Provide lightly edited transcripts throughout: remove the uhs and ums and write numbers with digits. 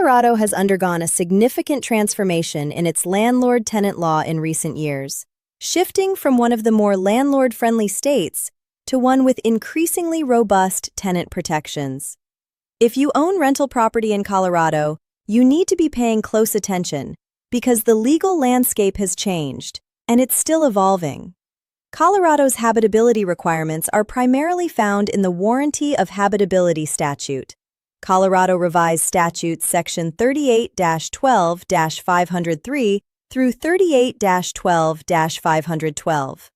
Colorado has undergone a significant transformation in its landlord-tenant law in recent years, shifting from one of the more landlord-friendly states to one with increasingly robust tenant protections. If you own rental property in Colorado, you need to be paying close attention because the legal landscape has changed, and it's still evolving. Colorado's habitability requirements are primarily found in the Warranty of Habitability statute, Colorado Revised Statutes Section 38-12-503 through 38-12-512.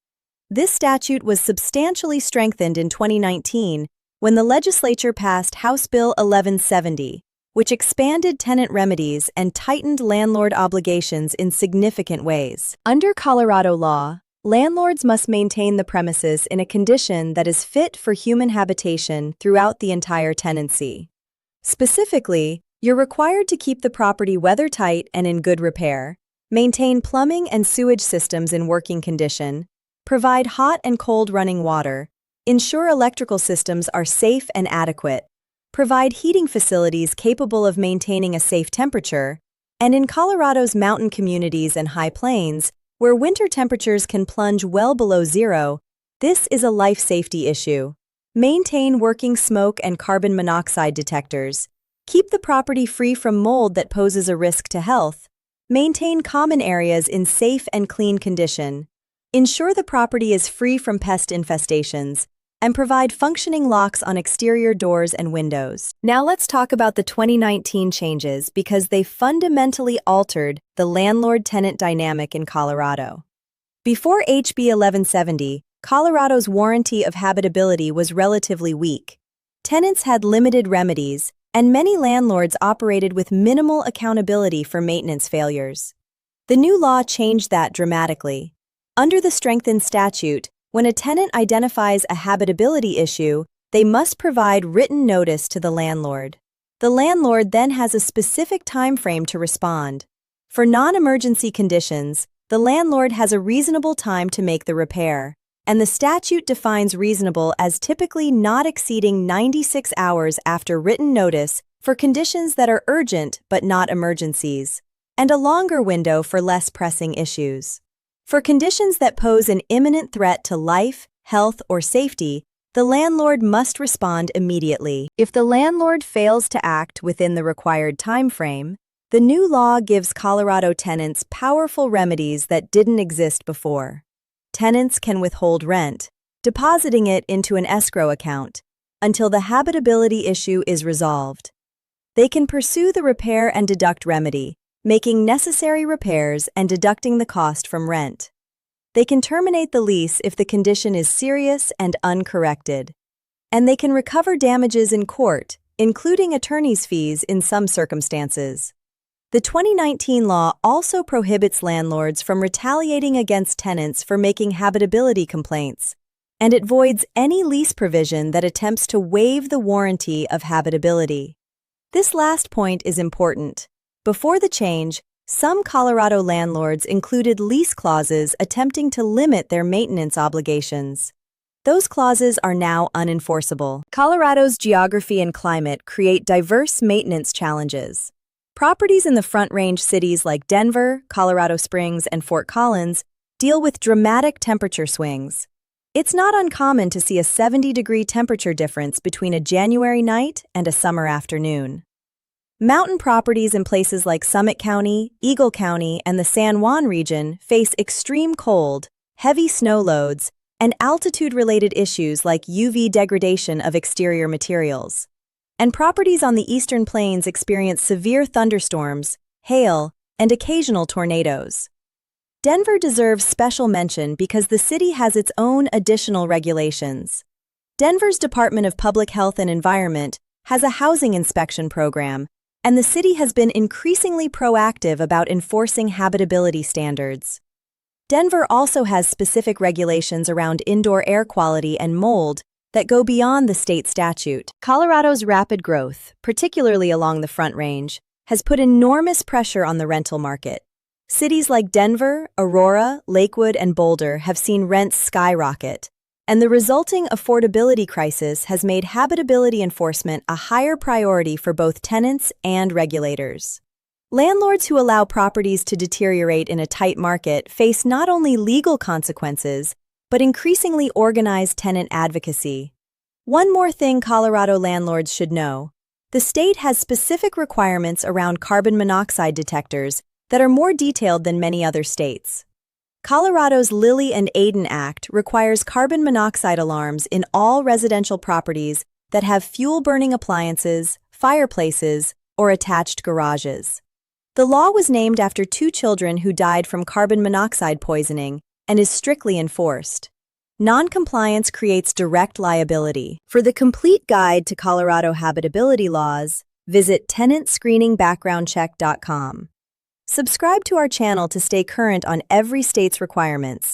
This statute was substantially strengthened in 2019 when the legislature passed House Bill 1170, which expanded tenant remedies and tightened landlord obligations in significant ways. Under Colorado law, landlords must maintain the premises in a condition that is fit for human habitation throughout the entire tenancy. Specifically, you're required to keep the property weathertight and in good repair, maintain plumbing and sewage systems in working condition, provide hot and cold running water, ensure electrical systems are safe and adequate, provide heating facilities capable of maintaining a safe temperature, and in Colorado's mountain communities and high plains, where winter temperatures can plunge well below zero, this is a life safety issue. Maintain working smoke and carbon monoxide detectors. Keep the property free from mold that poses a risk to health. Maintain common areas in safe and clean condition. Ensure the property is free from pest infestations, and provide functioning locks on exterior doors and windows. Now let's talk about the 2019 changes because they fundamentally altered the landlord-tenant dynamic in Colorado. Before HB 1170, Colorado's warranty of habitability was relatively weak. Tenants had limited remedies, and many landlords operated with minimal accountability for maintenance failures. The new law changed that dramatically. Under the strengthened statute, when a tenant identifies a habitability issue, they must provide written notice to the landlord. The landlord then has a specific time frame to respond. For non-emergency conditions, the landlord has a reasonable time to make the repair, and the statute defines reasonable as typically not exceeding 96 hours after written notice for conditions that are urgent but not emergencies, and a longer window for less pressing issues. For conditions that pose an imminent threat to life, health, or safety, the landlord must respond immediately. If the landlord fails to act within the required time frame, the new law gives Colorado tenants powerful remedies that didn't exist before. Tenants can withhold rent, depositing it into an escrow account, until the habitability issue is resolved. They can pursue the repair and deduct remedy, making necessary repairs and deducting the cost from rent. They can terminate the lease if the condition is serious and uncorrected. And they can recover damages in court, including attorney's fees in some circumstances. The 2019 law also prohibits landlords from retaliating against tenants for making habitability complaints, and it voids any lease provision that attempts to waive the warranty of habitability. This last point is important. Before the change, some Colorado landlords included lease clauses attempting to limit their maintenance obligations. Those clauses are now unenforceable. Colorado's geography and climate create diverse maintenance challenges. Properties in the Front Range cities like Denver, Colorado Springs, and Fort Collins deal with dramatic temperature swings. It's not uncommon to see a 70-degree temperature difference between a January night and a summer afternoon. Mountain properties in places like Summit County, Eagle County, and the San Juan region face extreme cold, heavy snow loads, and altitude-related issues like UV degradation of exterior materials. And properties on the Eastern Plains experience severe thunderstorms, hail, and occasional tornadoes. Denver deserves special mention because the city has its own additional regulations. Denver's Department of Public Health and Environment has a housing inspection program, and the city has been increasingly proactive about enforcing habitability standards. Denver also has specific regulations around indoor air quality and mold that go beyond the state statute. Colorado's rapid growth, particularly along the Front Range, has put enormous pressure on the rental market. Cities like Denver, Aurora, Lakewood, and Boulder have seen rents skyrocket, and the resulting affordability crisis has made habitability enforcement a higher priority for both tenants and regulators. Landlords who allow properties to deteriorate in a tight market face not only legal consequences, but increasingly organized tenant advocacy. One more thing Colorado landlords should know: the state has specific requirements around carbon monoxide detectors that are more detailed than many other states. Colorado's Lilly and Aiden Act requires carbon monoxide alarms in all residential properties that have fuel-burning appliances, fireplaces, or attached garages. The law was named after 2 children who died from carbon monoxide poisoning and is strictly enforced. Non-compliance creates direct liability. For the complete guide to Colorado habitability laws, visit tenantscreeningbackgroundcheck.com. Subscribe to our channel to stay current on every state's requirements.